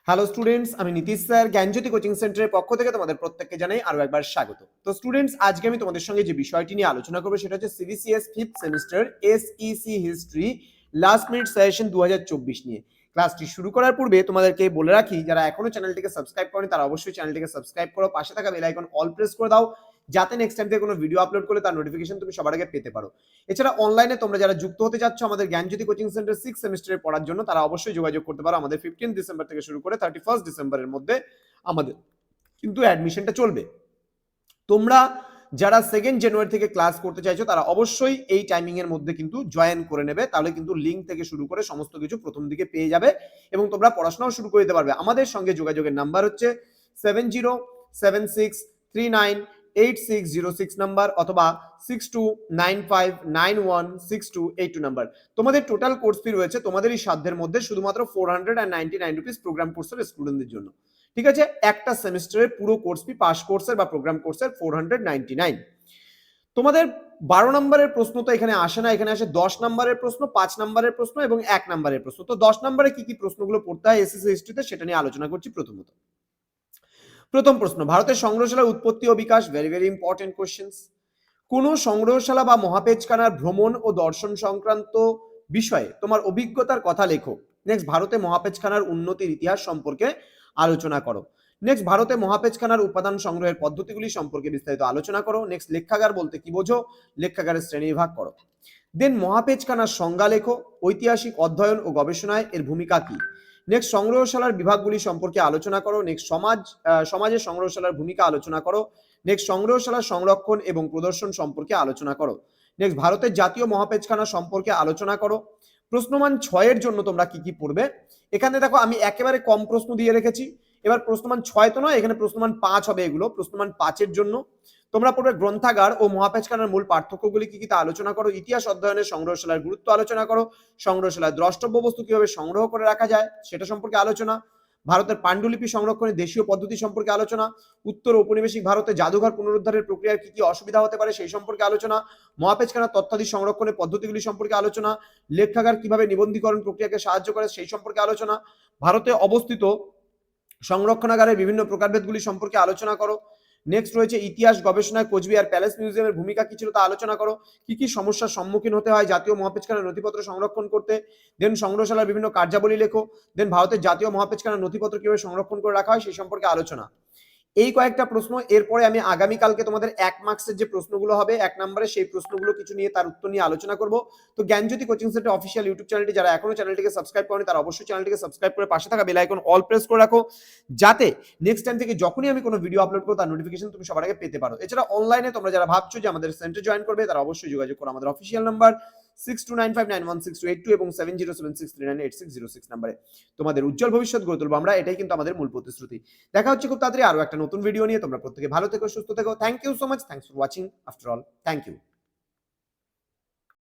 Hello students, আমি Nitish sir জ্ঞানজ্যোতি coaching সেন্টারের পক্ষ থেকে তোমাদের প্রত্যেককে জানাই আরো একবার স্বাগত। তো স্টুডেন্টস, আজকে আমি তোমাদের সঙ্গে যে বিষয়টি নিয়ে আলোচনা করবো সেটা হচ্ছে CBCS fifth semester SEC history last minute suggestion 2024 নিয়ে। ক্লাসটি শুরু করার পূর্বে তোমাদেরকে বলে রাখি, যারা এখনো চ্যানেলটিকে সাবস্ক্রাইব করেনি তারা অবশ্যই চ্যানেলটিকে সাবস্ক্রাইব করো, পাশে থাকা বেল আইকন অল প্রেস করে দাও, যাতে নেক্সট টাইম থেকে কোনো ভিডিও আপলোড করলে তার নোটিফিকেশন তুমি সবার আগে পেতে পারো। এছাড়া অনলাইনে তোমরা যারা যুক্ত হতে যাচ্ছ আমাদের জ্ঞানজ্যোতি কোচিং সেন্টার 6 সেমিস্টারে পড়ার জন্য, তারা অবশ্যই যোগাযোগ করতে পারো। আমাদের 15 ডিসেম্বর থেকে শুরু করে 31 ডিসেম্বরের মধ্যে আমাদের কিন্তু অ্যাডমিশনটা চলবে। তোমরা যারা 2 জানুয়ারি থেকে ক্লাস করতে চাইছো তারা অবশ্যই এই টাইমিং এর মধ্যে কিন্তু জয়েন করে নেবে, তাহলে কিন্তু লিংক থেকে শুরু করে সমস্ত কিছু প্রথম দিকে পেয়ে যাবে এবং তোমরা পড়াশোনাও শুরু করে দিতে পারবে। আমাদের সঙ্গে যোগাযোগের নাম্বার হচ্ছে 7076398606 নাম্বার অথবা 6295916282 নাম্বার। তোমাদের টোটাল কোর্স ফি রয়েছে তোমাদেরই সাধ্যের মধ্যে শুধুমাত্র 499 রুপিস প্রোগ্রাম কোর্সের স্টুডেন্টদের জন্য। ঠিক আছে, একটা সেমিস্টারের পুরো কোর্স ফি পাস কোর্সের বা প্রোগ্রাম কোর্সের 499। তোমাদের 12 নম্বরের প্রশ্ন তো এখানে আসে না, এখানে আসে 10 নম্বরের প্রশ্ন, 5 নম্বরের প্রশ্ন এবং 1 নম্বরের প্রশ্ন। তো 10 নম্বরে কি কি প্রশ্নগুলো পড়তে হয় এসএসসি হিস্ট্রিতে সেটা নিয়ে আলোচনা করছি। প্রথম প্রশ্ন, ভারতের সংগ্রহশালার উৎপত্তি ও বিকাশ। Very very important questions. কোন সংগ্রহশালা বা মহাপেজখানার ভ্রমণ ও দর্শন সংক্রান্ত বিষয়ে তোমার অভিজ্ঞতার কথা লেখো। নেক্সট, ভারতে মহাপেজখানার উন্নতির ইতিহাস সম্পর্কে আলোচনা করো। নেক্সট, ভারতে মহাপেজখানার উপাদান সংগ্রহের পদ্ধতিগুলি সম্পর্কে বিস্তারিত আলোচনা করো। নেক্সট, লেখাগার বলতে কি বোঝো, লেখাগারের শ্রেণীবিভাগ করো। দেন মহাপেজখানার সংজ্ঞা লেখো। ঐতিহাসিক অধ্যয়ন ও গবেষণায় এর ভূমিকা কি। নেক্সট, সংগ্রহশালার বিভাগগুলি সম্পর্কে আলোচনা করো। নেক্সট, সমাজে সংগ্রহশালার ভূমিকা আলোচনা করো। নেক্সট, সংগ্রহশালার সংরক্ষণ এবং প্রদর্শন সম্পর্কে আলোচনা করো। নেক্সট, ভারতের জাতীয় মহাপেজখানা সম্পর্কে আলোচনা করো। প্রশ্নমান 6 এর জন্য তোমরা কি কি পড়বে, এখানে দেখো আমি একেবারে কম প্রশ্ন দিয়ে রেখেছি। এবার প্রশ্নমান 6 তো নয়, এখানে প্রশ্নমান 5 হবে। এগুলো প্রশ্নমান 5 এর জন্য তোমরা পড়বে গ্রন্থাগার ও মহাপেজখানার মূল পার্থক্যগুলি কি কি তা আলোচনা করো। ইতিহাস অধ্যয়নে সংগ্রহশালার গুরুত্ব আলোচনা করো। সংগ্রহশালায় দ্রষ্টব্য বস্তু কিভাবে সংগ্রহ করে রাখা যায় সেটা সম্পর্কে আলোচনা। ভারতের পাণ্ডুলিপি সংরক্ষণের দেশীয় পদ্ধতি সম্পর্কে আলোচনা। উত্তর ঔপনিবেশিক ভারতে জাদুঘর পুনরুদ্ধারের প্রক্রিয়ার কি কি অসুবিধা হতে পারে সেই সম্পর্কে আলোচনা। মহাপেজখানার তথ্যাদি সংরক্ষণের পদ্ধতিগুলি সম্পর্কে আলোচনা। লেখাগার কিভাবে নিবন্ধীকরণ প্রক্রিয়াকে সাহায্য করে সেই সম্পর্কে আলোচনা। ভারতে অবস্থিত সংরক্ষণাগারের বিভিন্ন প্রকারভেদগুলি সম্পর্কে আলোচনা করো। নেক্সট রয়েছে ইতিহাস গবেষণায় কোচবিহার প্যালেস মিউজিয়ামের ভূমিকা কি ছিল তা আলোচনা করো। কি কি সমস্যার সম্মুখীন হতে হয় জাতীয় মহাপেজখানার নথিপত্র সংরক্ষণ করতে। দেন সংগ্রহশালার বিভিন্ন কার্যাবলী লেখো। দেন ভারতের জাতীয় মহাপেজখানার নথিপত্র কিভাবে সংরক্ষণ করে রাখা হয় সেই সম্পর্কে আলোচনা। এই কয়েকটা প্রশ্ন। এরপরে আমি আগামীকালকে তোমাদের 1 মার্কসের যে প্রশ্নগুলো হবে 1 নম্বরে, সেই প্রশ্নগুলো কিছু নিয়ে তার উত্তর নিয়ে আলোচনা করব। তো জ্ঞানজ্যোতি কোচিং সেন্টার অফিসিয়াল ইউটিউব চ্যানেলটি যারা এখনো চ্যানেলটিকে সাবস্ক্রাইব করেনি তারা অবশ্যই চ্যানেলটিকে সাবস্ক্রাইব করে পাশে থাকা বেল আইকন অল প্রেস করে রাখো, যাতে নেক্সট টাইম থেকে যখনই আমি কোনো ভিডিও আপলোড করব তার নোটিফিকেশন তুমি সবার আগে পেতে পারো। এছাড়া অনলাইনে তোমরা যারা ভাবছো যে আমাদের সেন্টার জয়েন করবে তারা অবশ্যই যোগাযোগ করো আমাদের অফিসিয়াল নাম্বার 6295916282 এবং 7076398606 নম্বরে। তোমাদের উজ্জ্বল ভবিষ্যৎ গড়ে তুলবো আমরা, এটাই কিন্তু আমাদের মূল প্রতিশ্রুতি। দেখা হচ্ছে খুব তাড়াতাড়ি আরো একটা নতুন ভিডিও নিয়ে। তোমরা প্রত্যেকে ভালো থেকো, সুস্থ থেকো। Thank you so much. Thanks for watching. After all, thank you.